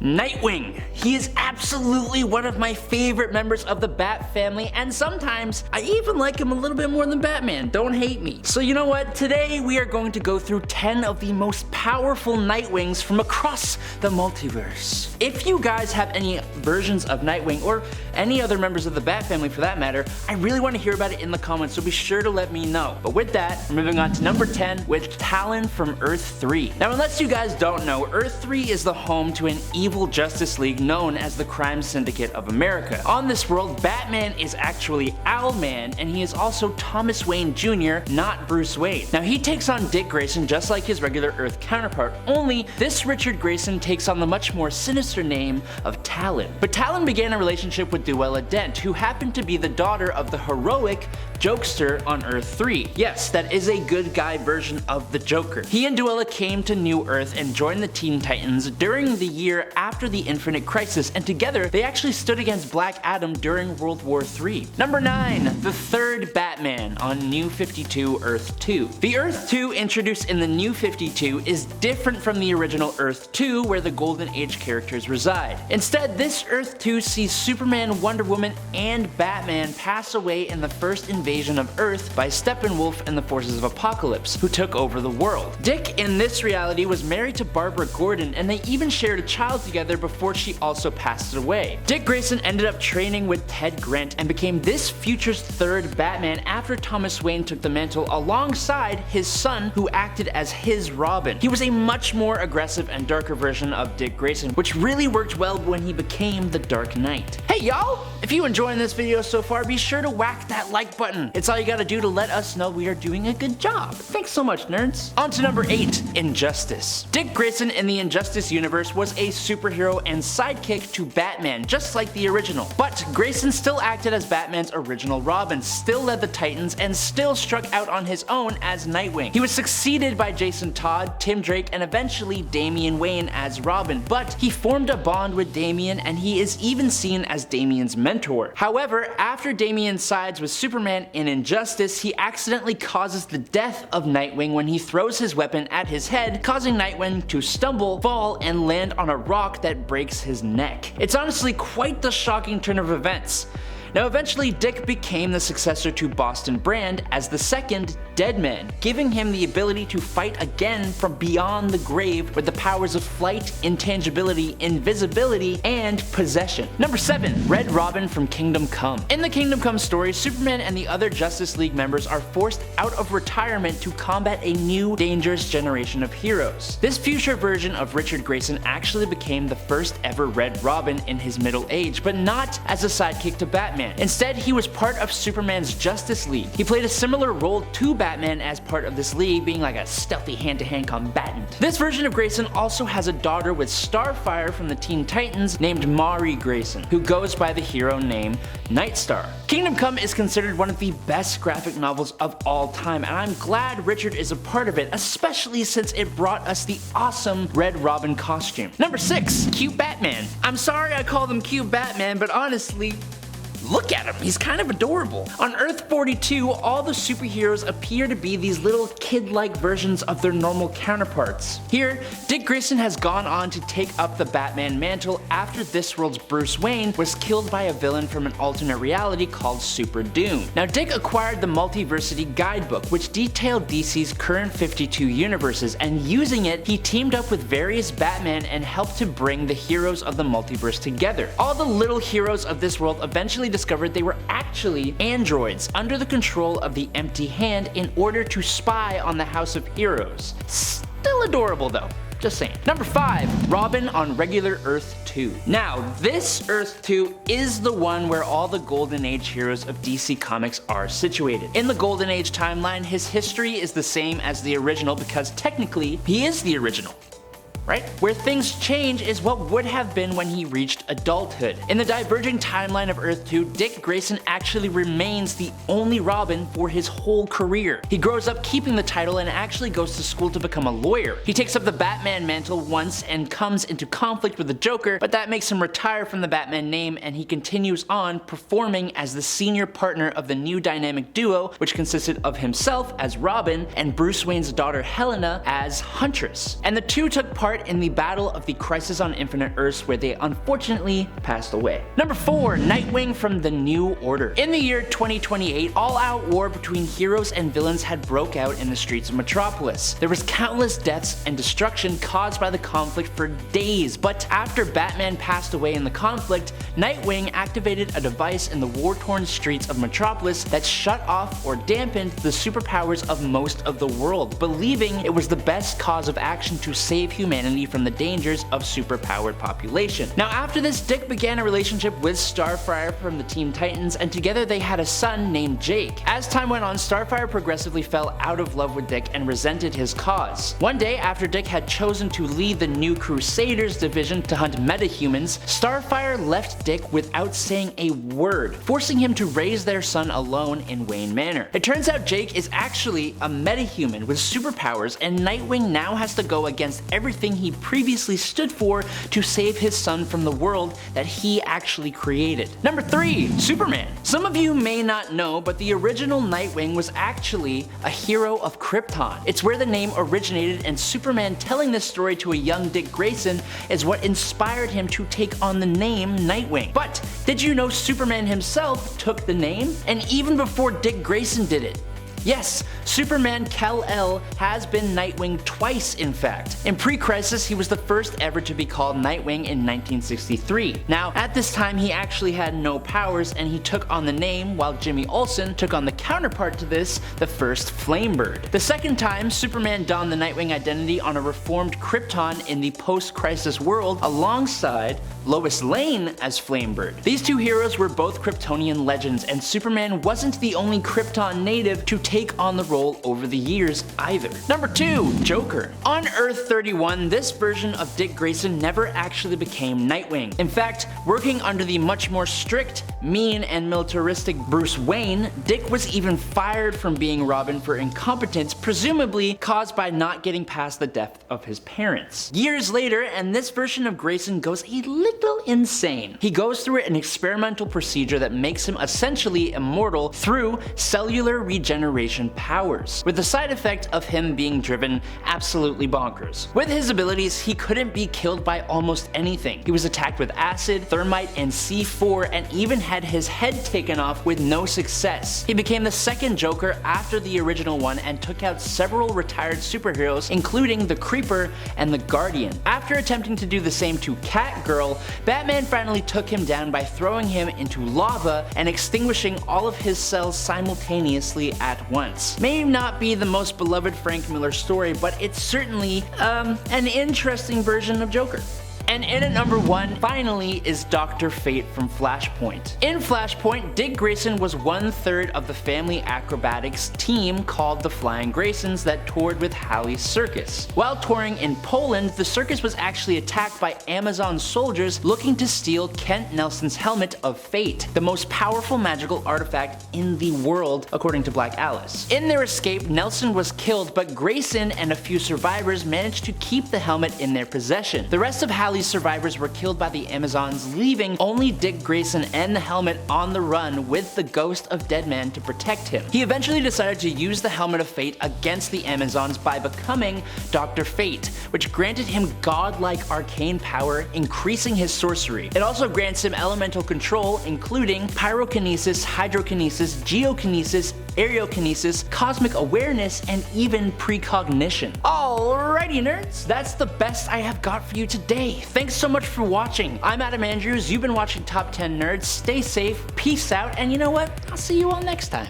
Nightwing. He is absolutely one of my favorite members of the Bat family, and sometimes I even like him a little bit more than Batman, don't hate me. So you know what, today we are going to go through 10 of the most powerful Nightwings from across the multiverse. If you guys have any versions of Nightwing, or any other members of the Bat family for that matter, I really want to hear about it in the comments, so be sure to let me know. But with that, we're moving on to number 10 with Talon from Earth 3. Now unless you guys don't know, Earth 3 is the home to an evil Justice League known as the Crime Syndicate of America. On this world, Batman is actually Owlman, and he is also Thomas Wayne Jr., not Bruce Wayne. Now he takes on Dick Grayson just like his regular Earth counterpart, only this Richard Grayson takes on the much more sinister name of Talon. But Talon began a relationship with Duella Dent, who happened to be the daughter of the heroic Jokester on Earth 3. Yes, that is a good guy version of the Joker. He and Duella came to New Earth and joined the Teen Titans during the year after the Infinite Crisis, and together they actually stood against Black Adam during World War III. Number 9. The third Batman on New 52 Earth 2. The Earth 2 introduced in the New 52 is different from the original Earth 2 where the Golden Age characters reside. Instead, this Earth 2 sees Superman, Wonder Woman, and Batman pass away in the first invasion of Earth by Steppenwolf and the forces of Apocalypse, who took over the world. Dick in this reality was married to Barbara Gordon, and they even shared a child together before she also passed away. Dick Grayson ended up training with Ted Grant and became this future's third Batman after Thomas Wayne took the mantle alongside his son, who acted as his Robin. He was a much more aggressive and darker version of Dick Grayson, which really worked well when he became the Dark Knight. Hey y'all! If you enjoying this video so far, be sure to whack that like button. It's all you gotta do to let us know we are doing a good job. Thanks so much, nerds. On to number 8, Injustice. Dick Grayson in the Injustice universe was a superhero and sidekick to Batman, just like the original. But Grayson still acted as Batman's original Robin, still led the Titans, and still struck out on his own as Nightwing. He was succeeded by Jason Todd, Tim Drake, and eventually Damian Wayne as Robin, but he formed a bond with Damian, and he is even seen as Damian's mentor. However, after Damian sides with Superman in Injustice, he accidentally causes the death of Nightwing when he throws his weapon at his head, causing Nightwing to stumble, fall, and land on a rock that breaks his neck. It's honestly quite the shocking turn of events. Now eventually Dick became the successor to Boston Brand as the second Deadman, giving him the ability to fight again from beyond the grave with the powers of flight, intangibility, invisibility, and possession. Number 7. Red Robin from Kingdom Come. In the Kingdom Come story, Superman and the other Justice League members are forced out of retirement to combat a new, dangerous generation of heroes. This future version of Richard Grayson actually became the first ever Red Robin in his middle age, but not as a sidekick to Batman. Instead, he was part of Superman's Justice League. He played a similar role to Batman as part of this league, being like a stealthy hand-to-hand combatant. This version of Grayson also has a daughter with Starfire from the Teen Titans named Mari Grayson, who goes by the hero name Nightstar. Kingdom Come is considered one of the best graphic novels of all time, and I'm glad Richard is a part of it, especially since it brought us the awesome Red Robin costume. Number 6. Cute Batman. I'm sorry I call them Cute Batman, but honestly, look at him, he's kind of adorable. On Earth 42, all the superheroes appear to be these little kid-like versions of their normal counterparts. Here, Dick Grayson has gone on to take up the Batman mantle after this world's Bruce Wayne was killed by a villain from an alternate reality called Super Doom. Now Dick acquired the Multiversity Guidebook, which detailed DC's current 52 universes, and using it, he teamed up with various Batman and helped to bring the heroes of the multiverse together. All the little heroes of this world eventually discovered they were actually androids under the control of the Empty Hand in order to spy on the House of Heroes. Still adorable though. Just saying. Number 5. Robin on regular Earth 2. Now, this Earth 2 is the one where all the Golden Age heroes of DC Comics are situated. In the Golden Age timeline, his history is the same as the original because technically, he is the original. Right? Where things change is what would have been when he reached adulthood. In the diverging timeline of Earth 2, Dick Grayson actually remains the only Robin for his whole career. He grows up keeping the title and actually goes to school to become a lawyer. He takes up the Batman mantle once and comes into conflict with the Joker, but that makes him retire from the Batman name, and he continues on performing as the senior partner of the new dynamic duo, which consisted of himself as Robin and Bruce Wayne's daughter Helena as Huntress. And the two took part part in the Battle of the Crisis on Infinite Earths, where they unfortunately passed away. Number 4. Nightwing from The New Order. In the year 2028, all-out war between heroes and villains had broke out in the streets of Metropolis. There was countless deaths and destruction caused by the conflict for days, but after Batman passed away in the conflict, Nightwing activated a device in the war-torn streets of Metropolis that shut off or dampened the superpowers of most of the world, believing it was the best cause of action to save humanity from the dangers of superpowered population. Now after this, Dick began a relationship with Starfire from the Teen Titans, and together they had a son named Jake. As time went on, Starfire progressively fell out of love with Dick and resented his cause. One day, after Dick had chosen to lead the New Crusaders division to hunt metahumans, Starfire left Dick without saying a word, forcing him to raise their son alone in Wayne Manor. It turns out Jake is actually a metahuman with superpowers, and Nightwing now has to go against everything he previously stood for to save his son from the world that he actually created. Number 3. Superman. Some of you may not know, but the original Nightwing was actually a hero of Krypton. It's where the name originated, and Superman telling this story to a young Dick Grayson is what inspired him to take on the name Nightwing. But did you know Superman himself took the name? And even before Dick Grayson did it. Yes, Superman Kal-El has been Nightwing twice, in fact. In pre-Crisis, he was the first ever to be called Nightwing in 1963. Now, at this time, he actually had no powers, and he took on the name, while Jimmy Olsen took on the counterpart to this, the first Flamebird. The second time, Superman donned the Nightwing identity on a reformed Krypton in the post-Crisis world, alongside Lois Lane as Flamebird. These two heroes were both Kryptonian legends, and Superman wasn't the only Krypton native to take on the role over the years either. Number 2. Joker. On Earth 31, this version of Dick Grayson never actually became Nightwing. In fact, working under the much more strict, mean, and militaristic Bruce Wayne, Dick was even fired from being Robin for incompetence, presumably caused by not getting past the death of his parents. Years later, and this version of Grayson goes a little insane. He goes through an experimental procedure that makes him essentially immortal through cellular regeneration powers, with the side effect of him being driven absolutely bonkers. With his abilities, he couldn't be killed by almost anything. He was attacked with acid, thermite, and C4, and even had his head taken off with no success. He became the second Joker after the original one and took out several retired superheroes, including the Creeper and the Guardian. After attempting to do the same to Catgirl, Batman finally took him down by throwing him into lava and extinguishing all of his cells simultaneously at once. May not be the most beloved Frank Miller story, but it's certainly an interesting version of Joker. And in at number 1, finally, is Dr. Fate from Flashpoint. In Flashpoint, Dick Grayson was 1/3 of the family acrobatics team called the Flying Graysons that toured with Halley's Circus. While touring in Poland, the circus was actually attacked by Amazon soldiers looking to steal Kent Nelson's helmet of fate, the most powerful magical artifact in the world, according to Black Alice. In their escape, Nelson was killed, but Grayson and a few survivors managed to keep the helmet in their possession. The rest of Halley's survivors were killed by the Amazons, leaving only Dick Grayson and the helmet on the run with the ghost of Deadman to protect him. He eventually decided to use the helmet of fate against the Amazons by becoming Dr. Fate, which granted him godlike arcane power, increasing his sorcery. It also grants him elemental control, including pyrokinesis, hydrokinesis, geokinesis, aerokinesis, cosmic awareness, and even precognition. Alrighty nerds, that's the best I have got for you today. Thanks so much for watching. I'm Adam Andrews, you've been watching Top 10 Nerds. Stay safe, peace out, and you know what? I'll see you all next time.